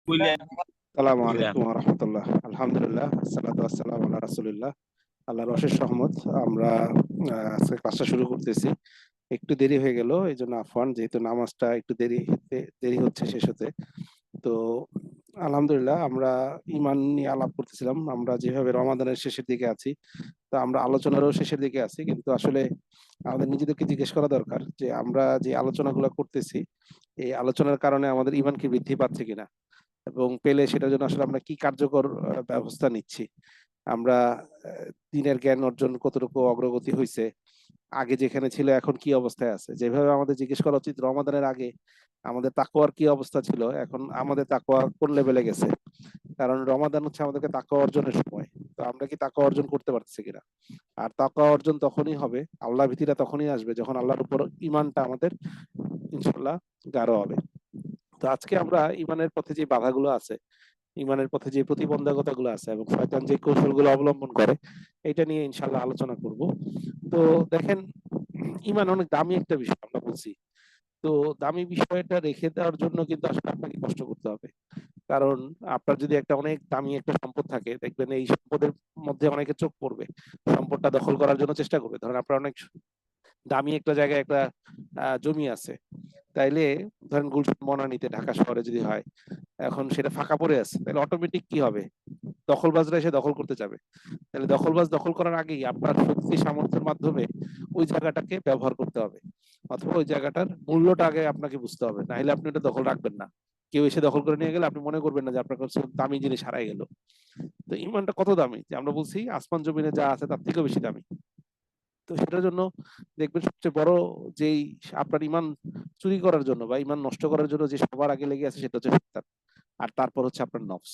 বুঝলেন? আসসালামু আলাইকুম ওয়া রাহমাতুল্লাহ। আলহামদুলিল্লাহ, আসসালাতু ওয়াসসালামু আলা রাসূলিল্লাহ। আল্লাহর অশেষ রহমত। আমরা আজকে ক্লাসটা শুরু করতেছি। একটু দেরি হয়ে গেল, এইজন্য আফওয়ান, যেহেতু নামাজটা একটু দেরি হচ্ছে শেষ হতে। তো আলহামদুলিল্লাহ, আমরা ঈমান নিয়ে আলাপ করতেছিলাম। আমরা যেভাবে রমাদানের শেষের দিকে আছি, তো আমরা আলোচনারও শেষের দিকে আছি, কিন্তু আসলে আমাদের নিজেদেরকে জিজ্ঞেস করা দরকার যে আমরা যে আলোচনাগুলো করতেছি, এই আলোচনার কারণে আমাদের ঈমান কি বৃদ্ধি পাচ্ছে কিনা, এবং পেলে সেটার জন্য আসলে আমরা কি কার্যকর ব্যবস্থা নিচ্ছি। আমরা দিনের জ্ঞান অর্জন কতটুকু অগ্রগতি হয়েছে, আগে যেখানে ছিল এখন কি অবস্থায় আছে। যেভাবে আমাদের জিজ্ঞেস করা উচিত রমাদানের আগে আমাদের তাকওয়ার কি অবস্থা ছিল, এখন আমাদের তাকওয়া কোন লেভেলে গেছে। কারণ রমাদান হচ্ছে আমাদেরকে তাকওয়া অর্জনের সময়। তো আমরা কি তাকওয়া অর্জন করতে পারতেছি কিনা। আর তাকওয়া অর্জন তখনই হবে, আল্লাহ ভীতিটা তখনই আসবে, যখন আল্লাহর উপর ঈমানটা আমাদের ইনশাল্লাহ গাঢ় হবে। তো আজকে আমরা ঈমানের পথে যে বাধাগুলো আছে, ঈমানের পথে যে প্রতিবন্ধকতাগুলো আছে, এবং শয়তান যে কৌশলগুলো অবলম্বন করে, এটা নিয়ে ইনশাল্লাহ আলোচনা করব। তো দেখেন, ঈমান অনেক দামি একটা বিষয়, আমরা বলছি। তো দামি বিষয়টা রেখে দেওয়ার জন্য কিন্তু আসলে আপনাকে কষ্ট করতে হবে। কারণ আপনার যদি একটা অনেক দামি একটা সম্পদ থাকে, দেখবেন এই সম্পদের মধ্যে অনেকে চোখ পড়বে, সম্পদটা দখল করার জন্য চেষ্টা করবে। ধরেন আপনার অনেক দামি একটা জায়গায় একটা জমি আছে, তাইলে ধরেন গুলশান বনানীতে ঢাকা শহরে যদি হয়, এখন সেটা ফাঁকা পড়ে আছে, তাহলে অটোমেটিক কি হবে, দখলবাজরা এসে দখল করতে যাবে। তাহলে দখলবাজ দখল করার আগেই আপনার শক্তি সামর্থ্যের মাধ্যমে ওই জায়গাটাকে ব্যবহার করতে হবে, অথবা ওই জায়গাটার মূল্যটা আগে আপনাকে বুঝতে হবে, না হলে আপনি ওটা দখল রাখবেন না। কেউ এসে দখল করে নিয়ে গেলে আপনি মনে করবেন না যে আপনার কাছে দামি জিনিস হারাই গেল। তো ইমানটা কত দামি, যে আমরা বলছি আসমান জমিনে যা আছে তার থেকেও বেশি দামি। তো সেটার জন্য দেখবেন সবচেয়ে বড় যেই আপনার ইমান চুরি করার জন্য বা ইমান নষ্ট করার জন্য যে সবার আগে লেগে আছে, সেটা হচ্ছে শয়তান। আর তারপর হচ্ছে আপনার নফস।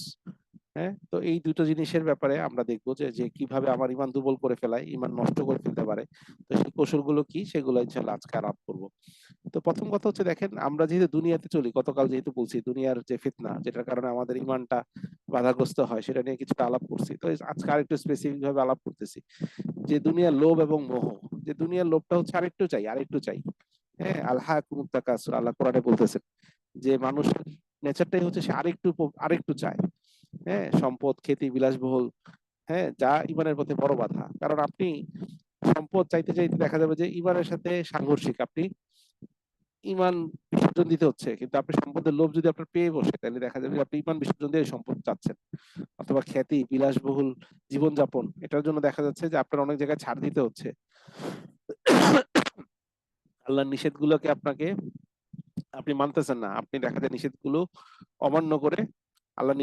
হ্যাঁ, তো এই দুটো জিনিসের ব্যাপারে আমরা দেখবো যে যে কিভাবে আমার ইমান দুর্বল করে ফেলায়, ইমান নষ্ট করে ফেলতে পারে। তো সেই কৌশলগুলো কি, সেগুলো ইনশাল্লাহ আজকে আলাপ করবো। তো প্রথম কথা হচ্ছে, দেখেন আমরা যেহেতু দুনিয়াতে চলি, গতকাল যেহেতু বলছি দুনিয়ার যে ফিতনা, যেটার কারণে আমাদের ইমানটা বাধাগ্রস্ত হয়, সেটা নিয়ে কিছুটা আলাপ করছি। তো আজকে আরেকটু স্পেসিফিক ভাবে আলাপ করতেছি যে দুনিয়ার লোভ এবং মোহ। যে দুনিয়ার লোভটা হচ্ছে আরেকটু চাই, আরেকটু চাই। হ্যাঁ, আল্লাহুম তাকাসুর, আল্লাহ কোরআনে বলতেছেন যে মানুষের নেচারটাই হচ্ছে সে আরেকটু আরেকটু চায়। হ্যাঁ, সম্পদ, খ্যাতি, বিলাসবহুল, হ্যাঁ, যা ইমানের পথে বড় বাধা। কারণ আপনি সম্পদ চাইতে চাইতে দেখা যাবে যে ইমানের সাথে সাংঘর্ষিক। আপনি ইমান বিসর্জন দিতে হচ্ছে, কিন্তু আপনি সম্পদের লোভ যদি আপনার পেয়ে বসে, তাহলে দেখা যাবে যে আপনি ইমান বিসর্জন দিয়ে সম্পদ চাচ্ছেন। অথবা খ্যাতি, বিলাসবহুল জীবনযাপন, এটার জন্য দেখা যাচ্ছে যে আপনার অনেক জায়গায় ছাড় দিতে হচ্ছে। আল্লাহর নিষেধগুলোকে আপনি মানতেছেন না, আপনি দেখা যায় নিষেধগুলো অমান্য করে আল্লাহ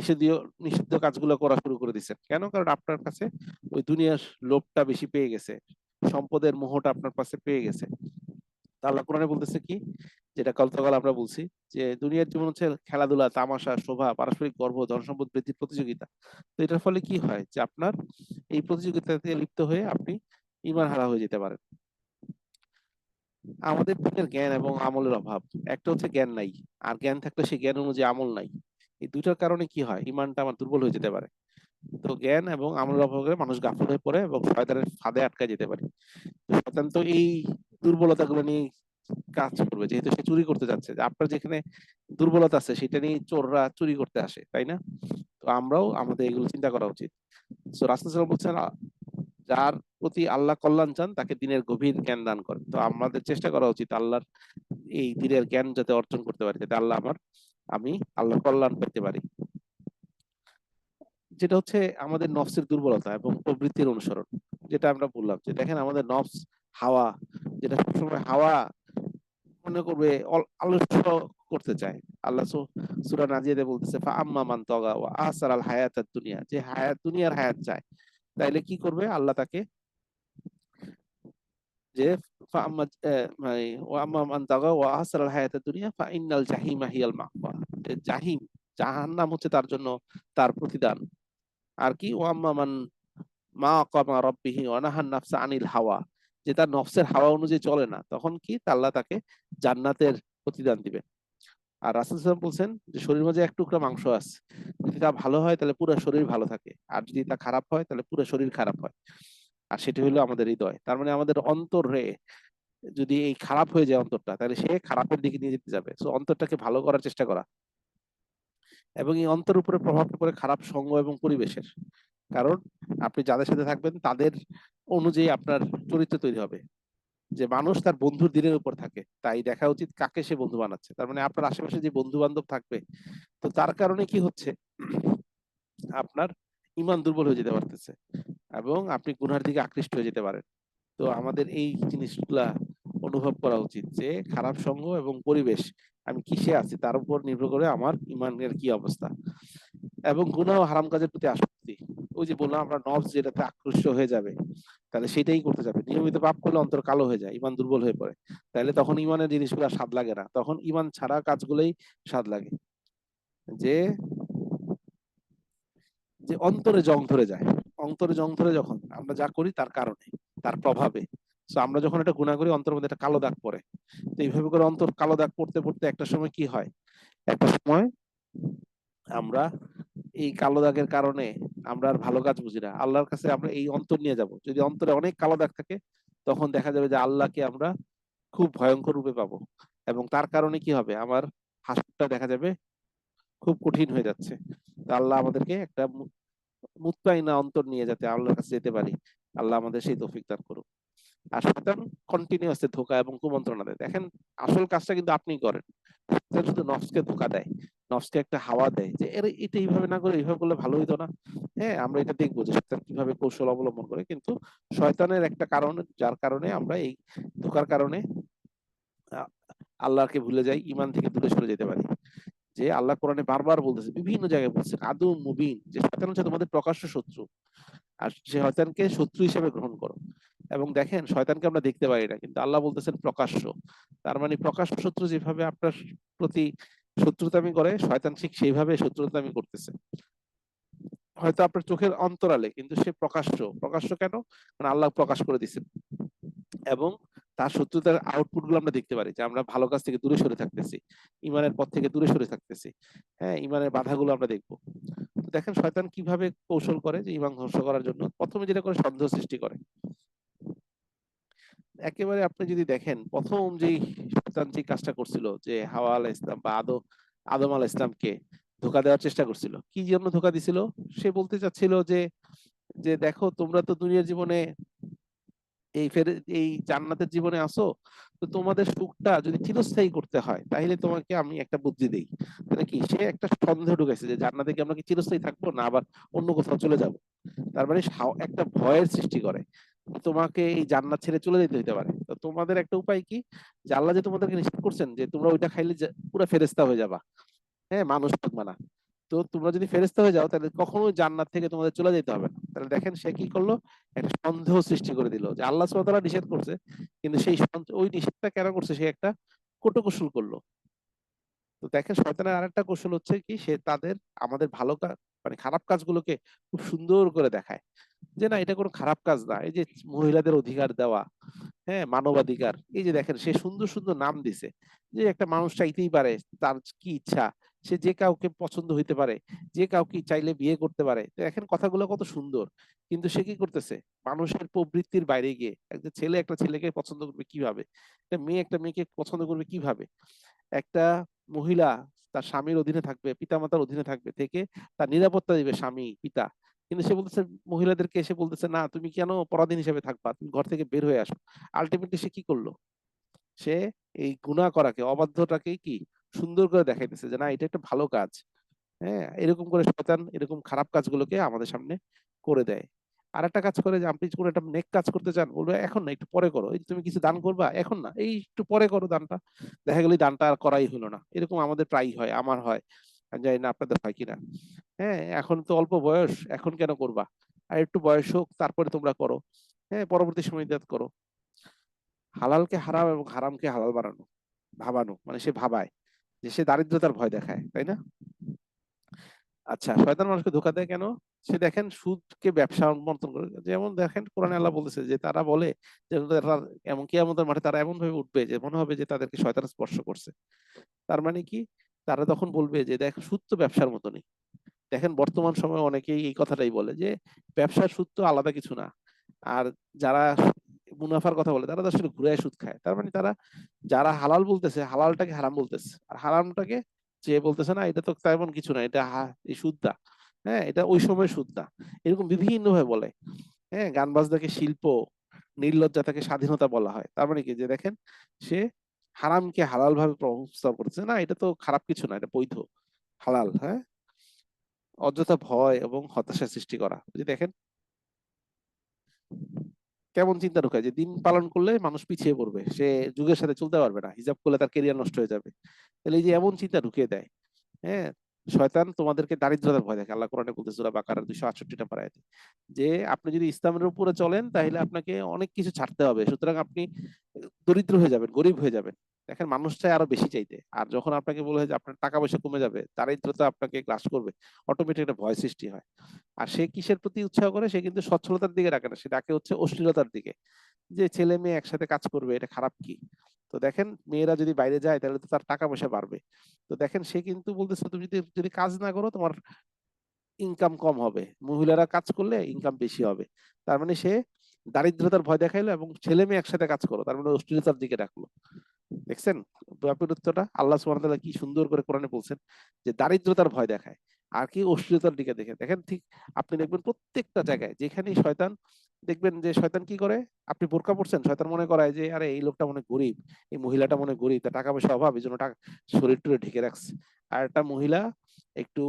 নিষিদ্ধ কাজগুলো করা শুরু করে দিচ্ছেন। কেন? কারণ আপনার কাছে ওই দুনিয়ার লোভটা বেশি পেয়ে গেছে, সম্পদের মোহটা আপনার কাছে পেয়ে গেছে। তা আল্লাহ কোরআনে বলতেছে কি, যেটা গতকাল আমরা বলছি, যে দুনিয়ার জীবন হচ্ছে খেলাধুলা, তামাশা, শোভা, পারস্পরিক গর্ব, ধনসম্পদ বৃদ্ধির প্রতিযোগিতা। তো এটার ফলে কি হয়, যে আপনার এই প্রতিযোগিতাতে লিপ্ত হয়ে আপনি ঈমান হারা হয়ে যেতে পারেন। আমাদের দিনের জ্ঞান এবং আমলের অভাব। একটা হচ্ছে জ্ঞান নাই, আর জ্ঞান থাকলে সেই জ্ঞান অনুযায়ী আমল নাই। এই দুইটার কারণে কি হয়, ইমানটা আমার দুর্বল হয়ে যেতে পারে। তো জ্ঞান এবং আমলের অভাবে মানুষ গাফিল হয়ে পড়ে এবং শয়তানের ফাঁদে আটকে যেতে পারে। তো শয়তান তো এই দুর্বলতাগুলো নিয়ে কাজ করবে, যেহেতু সে চুরি করতে যাচ্ছে। যে আপনার যেখানে দুর্বলতা আছে সেটা নিয়ে চোররা চুরি করতে আসে, তাই না? তো আমরাও আমাদের এগুলো চিন্তা করা উচিত। তো রাসূল সাল্লাল্লাহু আলাইহি ওয়াসাল্লাম বলছেন, যার প্রতি আল্লাহ কল্যাণ চান তাকে দিনের গভীর জ্ঞান দান করেন। তো আমাদের চেষ্টা করা উচিত আল্লাহর এই দিনের জ্ঞান যাতে অর্জন করতে পারি, যাতে আমি আল্লাহর কল্যাণ পেতে পারি। যেটা হচ্ছে আমাদের নফসের দুর্বলতা এবং প্রবৃত্তির অনুসরণ। যেটা আমরা বললাম, যে দেখেন আমাদের নফস হাওয়া, যেটা সবসময় হাওয়া মনে করবে, আলস্য করতে চায়। আল্লাহ সূরা নাজিয়াতে বলতেছে, ফা আম্মা মান তাগা ওয়া আসার আল হায়াতাদ দুনিয়া, যে হায়াত, দুনিয়ার হায়াত চায়, তাইলে কি করবে আল্লাহ তাকে, যে মানে ওয়া আম্মা মান তাগা ওয়া আসার আল হায়াতাদ দুনিয়া ফা ইন্নাল জাহিমা হিয়াল মাওয়া, যে জাহিম, জাহান্নাম হচ্ছে তার জন্য তার প্রতিদান। আর কি, ওয়া আম্মা মান মা কামা রাব্বিহি ওয়া নাহান নাফসা আনিল হাওয়া, যে তার নফসের হাওয়া অনুযায়ী চলে না, তখন কি আল্লাহ তাকে জান্নাতের প্রতিদান দিবেন। আর রাসূল সাল্লাল্লাহু আলাইহি ওয়াসাল্লাম বলছেন যে শরীরের মাঝে এক টুকরা মাংস আছে, যদি তা ভালো হয় তাহলে পুরো শরীর ভালো থাকে, আর যদি তা খারাপ হয় তাহলে পুরো শরীর খারাপ হয়। আর সেটা হলো আমাদের হৃদয়। তার মানে আমাদের অন্তরে যদি এই খারাপ হয়ে যায় অন্তরটা, তাহলে সে খারাপের দিকে নিয়ে যেতে যাবে। সো অন্তরটাকে ভালো করার চেষ্টা করা, এবং এই অন্তরের উপরে প্রভাবটা পড়ে খারাপ সঙ্গ এবং পরিবেশের। কারণ আপনি যাদের সাথে থাকবেন তাদের অনুযায়ী আপনার চরিত্র তৈরি হবে। যে মানুষ তার বন্ধুর দিনের উপর থাকে, তাই দেখা উচিত কাকে সে বন্ধু বানাচ্ছে। তার মানে আপনার আশেপাশে যে বন্ধু বান্ধব থাকবে, তো তার কারণে কি হচ্ছে, আপনার ইমান দুর্বল হয়ে যেতে পারতেছে এবং আপনি গুনহার দিকে আকৃষ্ট হয়ে যেতে পারেন। তো আমাদের এই জিনিসগুলা অনুভব করা উচিত যে খারাপ সঙ্গ এবং পরিবেশ, আমি কিসে আছি তার উপর নির্ভর করে আমার ইমানের কি অবস্থা। এবং গুনাহ ও হারাম কাজের প্রতি আসক্তি, ওই যে বললাম আমরা নফস যেটাতে আকৃষ্ট হয়ে যাবে, তাহলে সেটাই করতে যাবে। নিয়মিত পাপ করলে অন্তর কালো হয়ে যায়, ইমান দুর্বল হয়ে পড়ে। তাহলে তখন ইমানের জিনিসগুলো স্বাদ লাগে না, তখন ইমান ছাড়া কাজগুলোই স্বাদ লাগে। যে যে অন্তরে জং ধরে যায়, অন্তরে জং ধরে যখন আমরা যা করি তার কারণে, তার প্রভাবে। তো আমরা যখন একটা গুনাহ করি অন্তরের মধ্যে একটা কালো দাগ পড়ে। তো এইভাবে করে অন্তর কালো দাগ পড়তে পড়তে একটা সময় কি হয়, একটা সময় আমরা এই কালো দাগের কারণে আমরা আর ভালো কাজ বুঝি না। আল্লাহর কাছে আমরা এই অন্তর নিয়ে যাব, যদি অন্তরে অনেক কালো দাগ থাকে তখন দেখা যাবে যে আল্লাহকে আমরা খুব ভয়ঙ্কর রূপে পাবো। এবং তার কারণে কি হবে, আমার হাসরটা দেখা যাবে খুব কঠিন হয়ে যাচ্ছে। তা আল্লাহ আমাদেরকে একটা মুত্তাইনা অন্তর নিয়ে যাতে আল্লাহর কাছে যেতে পারি, আল্লাহ আমাদের সেই তৌফিক দান করুক। আর শয়তান কন্টিনিউয়াসলি ধোঁকা এবং কুমন্ত্রণা দেয়। দেখেন আসল কাজটা কিন্তু আপনিই করেন, শয়তান শুধু নফসকে ধোঁকা দেয়, নফসকে একটা হাওয়া দেয় যে এর এটা এইভাবে না করে এইভাবে করলে ভালো হইতো না। হ্যাঁ, আমরা এটা দেখবো যে শয়তান কিভাবে কৌশল অবলম্বন করে। কিন্তু শয়তানের একটা কারণ, যার কারণে আমরা এই ধোঁকার কারণে আহ, আল্লাহকে ভুলে যাই, ইমান থেকে দূরে সরে যেতে পারি। যে আল্লাহ কোরআনে বারবার বলতেছে, বিভিন্ন জায়গায় বলছেন আদু মুবিন, যে শয়তান হচ্ছে তোমাদের প্রকাশ্য শত্রু, আর সে শয়তানকে শত্রু হিসেবে গ্রহণ করো। এবং দেখেন শয়তানকে আমরা দেখতে পারি না, কিন্তু আল্লাহ বলতেছেন প্রকাশ্য। তার মানে প্রকাশ্য শত্রু যেভাবে আপনার প্রতি শত্রুতামি করে, শয়তান ঠিক সেইভাবে শত্রুতামি করতেছে। হয়তো আপনার চোখের অন্তরালে, কিন্তু সে প্রকাশ্য। প্রকাশ্য কেন? কারণ আল্লাহ প্রকাশ করে দিচ্ছেন। এবং তার শত্রুতার আউটপুট গুলো আমরা দেখতে পারি, যে আমরা ভালো কাজ থেকে দূরে সরে থাকতেছি, ইমানের পথ থেকে দূরে সরে থাকতেছি। হ্যাঁ, ইমানের বাধাগুলো আমরা দেখবো। তো দেখেন শয়তান কিভাবে কৌশল করে যে ইমান ধ্বংস করার জন্য, প্রথমে যেটা করে সন্দেহ সৃষ্টি করে। একেবারে আপনি যদি দেখেন প্রথম যেই শয়তান যে কাজটা করছিল, যে হাওয়া আলাইহিস ইসলাম বা আদম আলাইহিস ইসলামকে ধোঁকা দেওয়ার চেষ্টা করছিল, কি জন্য ধোঁকা দিছিল? সে বলতে চাচ্ছিল যে যে দেখো তোমরা তো দুনিয়ার জীবনে এই জান্নাতের জীবনে আসো, তো তোমাদের সুখটা যদি চিরস্থায়ী করতে হয় তাহলে তোমাকে আমি একটা বুদ্ধি দেই। তাহলে কি, সে একটা সন্দেহ ঢুকাইছে যে জান্নাতে কি আমরা কি চিরস্থায়ী থাকবো, না আবার অন্য কোথাও চলে যাব। তার মানে একটা ভয়ের সৃষ্টি করে, তোমাকে এই জান্নাত ছেড়ে চলে যেতে হতে পারে। তো তোমাদের একটা উপায় কি, যে আল্লাহ যে তোমাদেরকে নিষেধ করছেন যে তোমরা ওইটা খাইলে পুরো ফেরেশতা হয়ে যাবা, হ্যাঁ, মানুষ থাকবা না। তো তোমরা যদি ফেরেশতা হয়ে যাও তাহলে কখনোই জান্নাত থেকে তোমাদের চলে যেতে হবে না। তাহলে দেখেন সে কি করলো, একটা সন্দেহ সৃষ্টি করে দিল যে আল্লাহ সুবহানাহু ওয়া তাআলা নিষেধ করছে, কিন্তু সেই ওই নিষেধটা কেন করছে, সে একটা কৌশল করলো। তো দেখেন শয়তানের আরেকটা কৌশল হচ্ছে কি, সে আমাদের ভালো কাজ, মানে খারাপ কাজগুলোকে খুব সুন্দর করে দেখায়, যে না এটা কোনো খারাপ কাজ না। এই যে মহিলাদের অধিকার দেওয়া, হ্যাঁ, মানবাধিকার, এই যে দেখেন সে সুন্দর সুন্দর নাম দিছে, যে একটা মানুষ চাইতেই পারে, তার কি ইচ্ছা, সে যে কাউকে পছন্দ হইতে পারে, যে কাউকে চাইলে বিয়ে করতে পারে। তো দেখেন কথাগুলো কত সুন্দর, কিন্তু সে কি করতেছে, মানুষের প্রবৃত্তির বাইরে গিয়ে একটা ছেলে একটা ছেলেকে পছন্দ করবে কিভাবে, একটা মেয়ে একটা মেয়েকে পছন্দ করবে কিভাবে, একটা মহিলা তার স্বামীর অধীনে থাকবে, পিতামাতার অধীনে থাকবে, থেকে তার নিরাপত্তা দিবে স্বামী পিতা। কিন্তু সে বলতেছে, মহিলাদেরকে এসে বলতেছে না তুমি কেন পরাধীন হিসেবে থাকবা, তুমি ঘর থেকে বের হয়ে আসো। আলটিমেটলি সে কি করলো, সে এই গুনাহ করাকে, অবাধ্যটাকে কি সুন্দর করে দেখাইতেছে যে না এটা একটা ভালো কাজ। হ্যাঁ, এরকম করে শয়তান এরকম খারাপ কাজগুলোকে আমাদের সামনে করে দেয়। আর একটা কাজ করে, যে আপনি কোনো একটা নেক কাজ করতে চান, বলবে এখন না, একটু পরে করো। এই যে তুমি কিছু দান করবা, এখন না, এই একটু পরে করো দানটা। দেখা গেল এই দানটা আর করাই হলো না। এরকম আমাদের প্রায়ই হয়, আমার হয়, আমি জানি না আপনাদের হয় কিনা। হ্যাঁ, এখন তো অল্প বয়স, এখন কেন করবা, আর একটু বয়স হোক তারপরে তোমরা করো। হ্যাঁ, পরবর্তী সময় করো। হালালকে হারাম এবং হারামকে হালাল বানানো, ভাবানো, মানে সে ভাবায় যে সে দারিদ্রতার ভয় দেখায়, তাই না? আচ্ছা, শয়তান মানুষকে ধোঁকা দেয় কেন? সে দেখেন সুদকে ব্যবসা মন্থন করে, যেমন দেখেন কোরআনে আল্লাহ বলেছে যে তারা বলে যে তারা এমন কিয়ামতের মাঠে তারা এমন ভাবে উঠবে যে মনে হবে যে তাদেরকে শয়তান স্পর্শ করছে। তার মানে কি, তারা তখন বলবে যে দেখ সুদ তো ব্যবসার মতনই। দেখেন বর্তমান সময়ে অনেকেই এই কথাটাই বলে যে ব্যবসার সুদ তো আলাদা কিছু না। আর যারা মুনাফার কথা বলে তারা তো আসলে ঘুরে সুদ খায়। তার মানে তারা, যারা হালাল বলতেছে হালালটাকে হারাম বলতেছে, আর হারামটাকে যে বলতেছে না এটা তো তেমন কিছু না, এটা এই সুদ্ধা, হ্যাঁ এটা ওই সময় সুদ্ধা, এরকম বিভিন্ন ভাবে বলে। হ্যাঁ, গান বাজনাকে শিল্প, নির্লজ্জাতাকে স্বাধীনতা বলা হয়। তার মানে কি যে দেখেন, সে হারামকে হালাল ভাবে উপস্থাপন করতেছে, না এটা তো খারাপ কিছু না, এটা বৈধ, হালাল। হ্যাঁ, অযথা ভয় এবং হতাশা সৃষ্টি করা। যে দেখেন কেমন চিন্তা ঢুকায় যে দিন পালন করলে মানুষ পিছিয়ে পড়বে, সে যুগের সাথে চলতে পারবে না, হিজাব করলে তার কেরিয়ার নষ্ট হয়ে যাবে। তাহলে এই যে এমন চিন্তা ঢুকিয়ে দেয়। হ্যাঁ, শয়তান তোমাদেরকে দারিদ্রতার ভয় দেখে। আল্লাহ কোরআনে বলতেছে সূরা বাকারার 268 নম্বর আয়াতে, যে আপনি যদি ইসলামের উপরে চলেন তাহলে আপনাকে অনেক কিছু ছাড়তে হবে, সুতরাং আপনি দরিদ্র হয়ে যাবেন, গরিব হয়ে যাবেন। দেখেন মানুষ চায় আরো বেশি চাইতে, আর যখন আপনাকে বলে যে আপনার টাকা পয়সা কমে যাবে, দারিদ্রতা আপনাকে গ্রাস করবে, অটোমেটিক একটা ভয় সৃষ্টি হয়। আর সে কিসের প্রতি উৎসাহ করে? সে কিন্তু সচ্ছলতার দিকে ডাকে না, সে ডাকে হচ্ছে অশ্লীলতার দিকে, যে ছেলে মেয়ে একসাথে কাজ করবে, এটা খারাপ কি? তো দেখেন মেয়েরা যদি বাইরে যায় তাহলে তো তার টাকা পয়সা বাড়বে। তো দেখেন সে কিন্তু বলতেছে তুমি যদি যদি কাজ না করো তোমার ইনকাম কম হবে, মহিলারা কাজ করলে ইনকাম বেশি হবে। তার মানে সে দারিদ্রতার ভয় দেখাইলো এবং ছেলে মেয়ে একসাথে কাজ করো, তার মানে অশ্লীলতার দিকে ডাকলো। দেখছেন ব্যাপারটা? আল্লাহ সুবহানাহু ওয়া তাআলা কি সুন্দর করে কোরআনে বলছেন, যে দারিদ্রতার ভয় দেখায় আর কি অশ্লীলতার দিকে দেখে। দেখেন ঠিক আপনি দেখবেন প্রত্যেকটা জায়গায় যেখানেই শয়তান, দেখবেন যে শয়তান কি করে, আপনি বোরকা পড়ছেন, শয়তান মনে করায় যে আরে এই লোকটা মনে গরিব, এই মহিলাটা মনে গরিব, তার টাকা পয়সা অভাব, এই জন্য টাকা শরীর টুরে ঢেকে রাখছে। আর একটা মহিলা একটু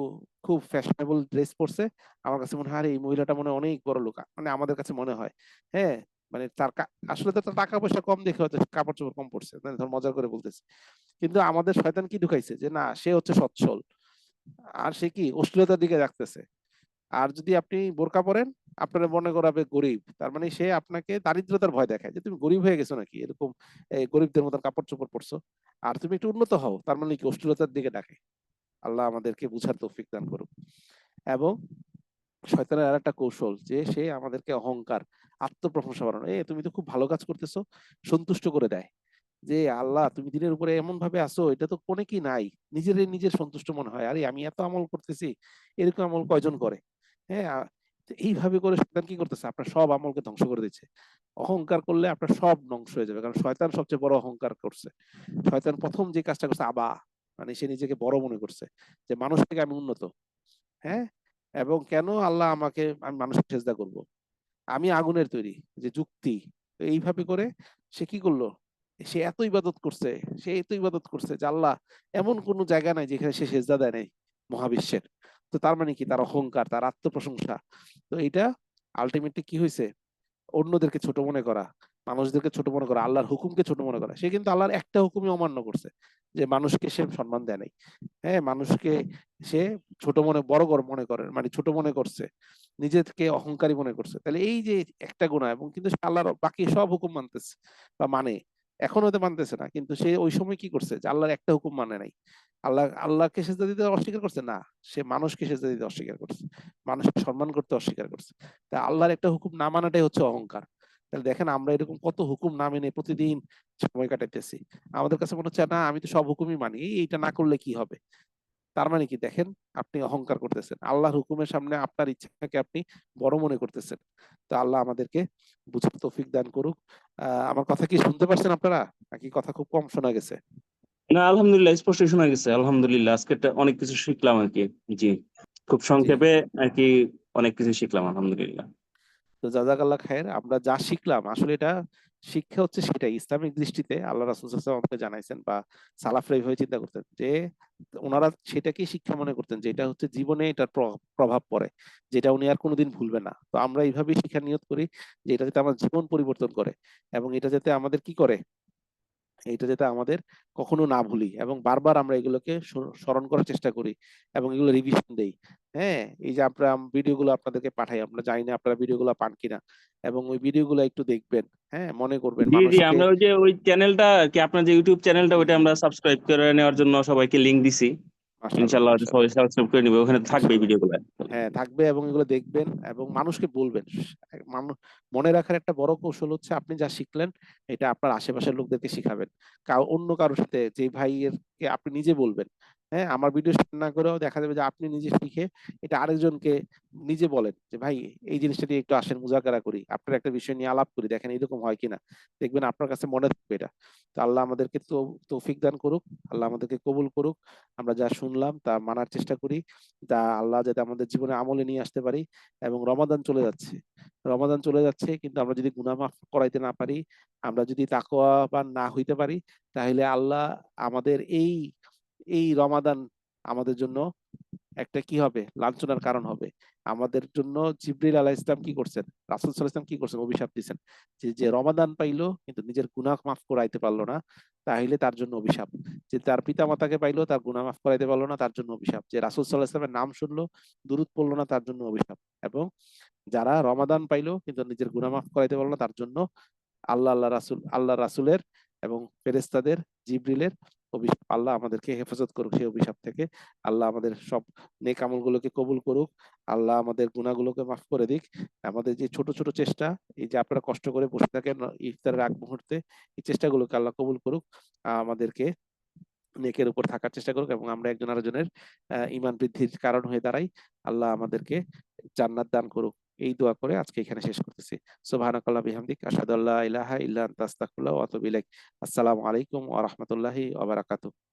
খুব ফ্যাশনেবল ড্রেস পরছে, আমার কাছে মনে হয় আরে এই মহিলাটা মনে হয় অনেক বড় লোক, মানে আমাদের কাছে মনে হয়। হ্যাঁ, মানে তার আসলে তো তার টাকা পয়সা কম দেখে হয়তো কাপড় চোপড় কম পড়ছে, মানে ধর মজা করে বলতেছে। কিন্তু আমাদের শয়তান কি ঢুকাইছে যে না সে হচ্ছে সচ্ছল, আর সে কি অশ্লীলতার দিকে রাখতেছে। আর যদি আপনি বোরকা পরেন, আপনারা মনে করাবে গরিব, তার মানে সে আপনাকে দারিদ্রতার ভয় দেখায় যে তুমি গরিব হয়ে গেছো নাকি, এরকম গরিবদের মতন কাপড় চোপড় পরছো। আর তুমি একটু উন্নত হও, তার মানে কি অশ্লীলতার দিকে ডাকে। আল্লাহ আমাদেরকে বুঝার তৌফিক দান করুক। এবং শয়তানের আর একটা কৌশল, যে সে আমাদেরকে অহংকার, আত্মপ্রশংসা বাড়ানো, তুমি তো খুব ভালো কাজ করতেছো, সন্তুষ্ট করে দেয়। যে আল্লাহ তুমি দিনের উপরে এমন ভাবে আছো, এটা তো কোনে কি নাই, নিজের সন্তুষ্ট মনে হয়, আরে আমি এত আমল করতেছি, এরকম আমল কয়জন করে? হ্যাঁ, তো এইভাবে করে শয়তান কি করতেছে, আপনার সব আমলকে ধ্বংস করে দিচ্ছে। অহংকার করলে আপনার সব ধ্বংস হয়ে যাবে, কারণ শয়তান সবচেয়ে বড় অহংকার করছে। শয়তান প্রথম যে কাজটা করছে আবা, মানে সে নিজেকে বড় মনে করছে, যে মানুষ থেকে আমি উন্নত। হ্যাঁ, এবং কেন আল্লাহ আমাকে, আমি মানুষকে সেজদা করব, আমি আগুনের তৈরি, যে যুক্তি। তো এইভাবে করে সে কি করলো, সে এত ইবাদত করছে, সে এত ইবাদত করছে যে আল্লাহ এমন কোন জায়গা নাই যেখানে সে সেজদা দেয় নাই মহাবিশ্বের। তো তার মানে কি, তার অহংকার, তার আত্মপ্রশংসা। তো এইটা আলটিমেটলি কি হয়েছে, অন্যদেরকে ছোট মনে করা, মানুষদেরকে ছোট মনে করা, আল্লাহর হুকুমকে ছোট মনে করা। সে কিন্তু আল্লাহর একটা হুকুমই অমান্য করছে, যে মানুষকে সে সম্মান দেয় নাই। হ্যাঁ, মানুষকে সে ছোট মনে করে, মানে ছোট মনে করছে, নিজেকে অহংকারী মনে করছে। তাহলে এই যে একটা গুনাহ, এবং কিন্তু সে আল্লাহর বাকি সব হুকুম মানতেছে বা মানে, এখন হয়তো মানতেছে না, কিন্তু সে ওই সময় কি করছে, যে আল্লাহর একটা হুকুম মানে নাই। আল্লাহকে সেজদা দিতে অস্বীকার করছে না, সে মানুষকে সেজদা দিতে অস্বীকার করছে, মানুষকে সম্মান করতে অস্বীকার করছে। তা আল্লাহর একটা হুকুম না মানাটাই হচ্ছে অহংকার। তাহলে দেখেন আমরা এরকম কত হুকুম না মেনে প্রতিদিন সময় কাটাইতেছি, আমাদের কাছে মনে হচ্ছে না আমি তো সব হুকুমই মানি, এইটা না করলে কি হবে। তার মানে কি দেখেন, আপনি অহংকার করতেছেন, আল্লাহর হুকুমের সামনে আপনার ইচ্ছাকে আপনি বড় মনে করতেছেন। তো আল্লাহ আমাদেরকে বুঝার তৌফিক দান করুক। আমার কথা কি শুনতে পারছেন আপনারা, নাকি কথা খুব কম শোনা গেছে? না, আলহামদুলিল্লাহ স্পষ্ট শোনা গেছে। আলহামদুলিল্লাহ আজকে অনেক কিছু শিখলাম আর কি। জি, খুব জি, সংক্ষেপে আর কি অনেক কিছু শিখলাম আলহামদুলিল্লাহ। তো জাযাকাল্লাহ খায়ের। আমরা যা শিখলাম আসলে এটা শিক্ষা হচ্ছে সেটাই, ইসলামিক দৃষ্টিতে আল্লাহ রাসূল সাল্লাল্লাহু আলাইহি ওয়াসাল্লাম আমাকে জানাইছেন, বা সালাফরা এইভাবে চিন্তা করতেন, যে ওনারা সেটাকেই শিক্ষা মনে করতেন, যে এটা হচ্ছে জীবনে এটার প্রভাব পড়ে, যেটা উনি আর কোনোদিন ভুলবে না। তো আমরা এইভাবেই শিক্ষা নিয়ত করি, যে এটা যাতে আমার জীবন পরিবর্তন করে, এবং এটা যাতে আমাদের কি করে, এটা যাতে আমাদের কখনো না ভুলি, এবং বারবার আমরা এগুলোকে স্মরণ করার চেষ্টা করি, এবং এগুলো রিভিশন দেই। হ্যাঁ, এই যে আমরা ভিডিওগুলো আপনাদেরকে পাঠাই, আমরা জানি না আপনারা ভিডিওগুলো পান কিনা, এবং ওই ভিডিওগুলো একটু দেখবেন। হ্যাঁ, মনে করবেন জি জি, মানুষকে। আমরা ওই যে ওই চ্যানেলটা কি, আপনার যে ইউটিউব চ্যানেলটা ওইটা আমরা সাবস্ক্রাইব করে নেওয়ার জন্য সবাইকে লিংক দিছি। মাশাআল্লাহ, ইনশাআল্লাহ হয়তো সবাই মাশাআল্লাহ, সাবস্ক্রাইব করে নিবে, ওখানে থাকবে এই ইনশাআল্লাহ। ভিডিওগুলো। হ্যাঁ থাকবে, এবং এগুলো দেখবেন এবং মানুষকে বলবেন। মানুষ মনে রাখার একটা বড় কৌশল হচ্ছে, আপনি যা শিখলেন এটা আপনার আশেপাশের লোকদেরকে শিখাবেন। অন্য কারোর সাথে, যে ভাইয়ের কে আপনি নিজে বলবেন, হ্যাঁ, আমার ভিডিও শেয়ার না করেও দেখা যাবে যে আপনি নিজে শিখে এটা আরেকজনকে নিজে বলেন যে ভাই এই জিনিসটা নিয়ে একটু আসেন মুজাকারা করি, আপনার একটা বিষয় নিয়ে আলাপ করি, দেখেন এরকম হয় কিনা, দেখবেন আপনার কাছে মনে থাকবে এটা। তো আল্লাহ আমাদেরকে তো তৌফিক দান করুক, আল্লাহ আমাদেরকে কবুল করুক, আমরা যা শুনলাম তা মানার চেষ্টা করি, তা আল্লাহ যাতে আমাদের জীবনে আমলে নিয়ে আসতে পারি। এবং রমাদান চলে যাচ্ছে, রমাদান চলে যাচ্ছে, কিন্তু আমরা যদি গুনাহ মাফ করাইতে না পারি, আমরা যদি তাকওয়াবান না হইতে পারি, তাহলে আল্লাহ আমাদের এই এই রমাদান আমাদের জন্য একটা কি হবে, লাঞ্ছনার কারণ হবে। আমাদের জন্য জিবরিল আলাইহিস সালাম কি করছেন, রাসূল সাল্লাল্লাহু আলাইহি ওয়াসাল্লাম কি করছেন, অভিশাপ দিচ্ছেন যে যে রমাদান পাইলো কিন্তু নিজের গুনাহ মাফ করাইতে পারলো না, তাহলে তার জন্য অভিশাপ। যে তার পিতা মাতাকে পাইলো, তার গুনাহ মাফ করাইতে পারলো না, তার জন্য অভিশাপ। যে রাসূল সাল্লাল্লাহু আলাইহি ওয়াসাল্লামের নাম শুনলো, দুরূদ পড়লো না, তার জন্য অভিশাপ। এবং যারা রমাদান পাইলো কিন্তু নিজের গুনাহ মাফ করাইতে পারলো না, তার জন্য আল্লাহ রাসূলের এবং ফেরেশতাদের, জিবরিলের অভিশাপ। আল্লাহ আমাদেরকে হেফাজত করুক সেই অভিশাপ থেকে। আল্লাহ আমাদের সব নেক আমলগুলোকে কবুল করুক। আল্লাহ আমাদের গুনাহগুলোকে মাফ করে দিক। আমাদের যে ছোট ছোট চেষ্টা, এই যে আপনারা কষ্ট করে বসে থাকেন ইফতারের আগ মুহূর্তে, এই চেষ্টাগুলোকে আল্লাহ কবুল করুক। আমাদেরকে নেকের উপর থাকার চেষ্টা করুক এবং আমরা একজন আরেকজনের ঈমান বৃদ্ধির কারণ হয়ে দাঁড়াই। আল্লাহ আমাদেরকে জান্নাত দান করুক। এই দোয়া করে আজকে এখানে শেষ করতেছি। সুবহানাকাল্লাহ বিহামদিক আশহাদু আল্লা ইলাহা ইল্লা আনতা আস্তাগফিরুকা ওয়া আতুবু ইলাইক। আসসালামু আলাইকুম ওয়া রাহমাতুল্লাহি ওয়া বারাকাতুহু।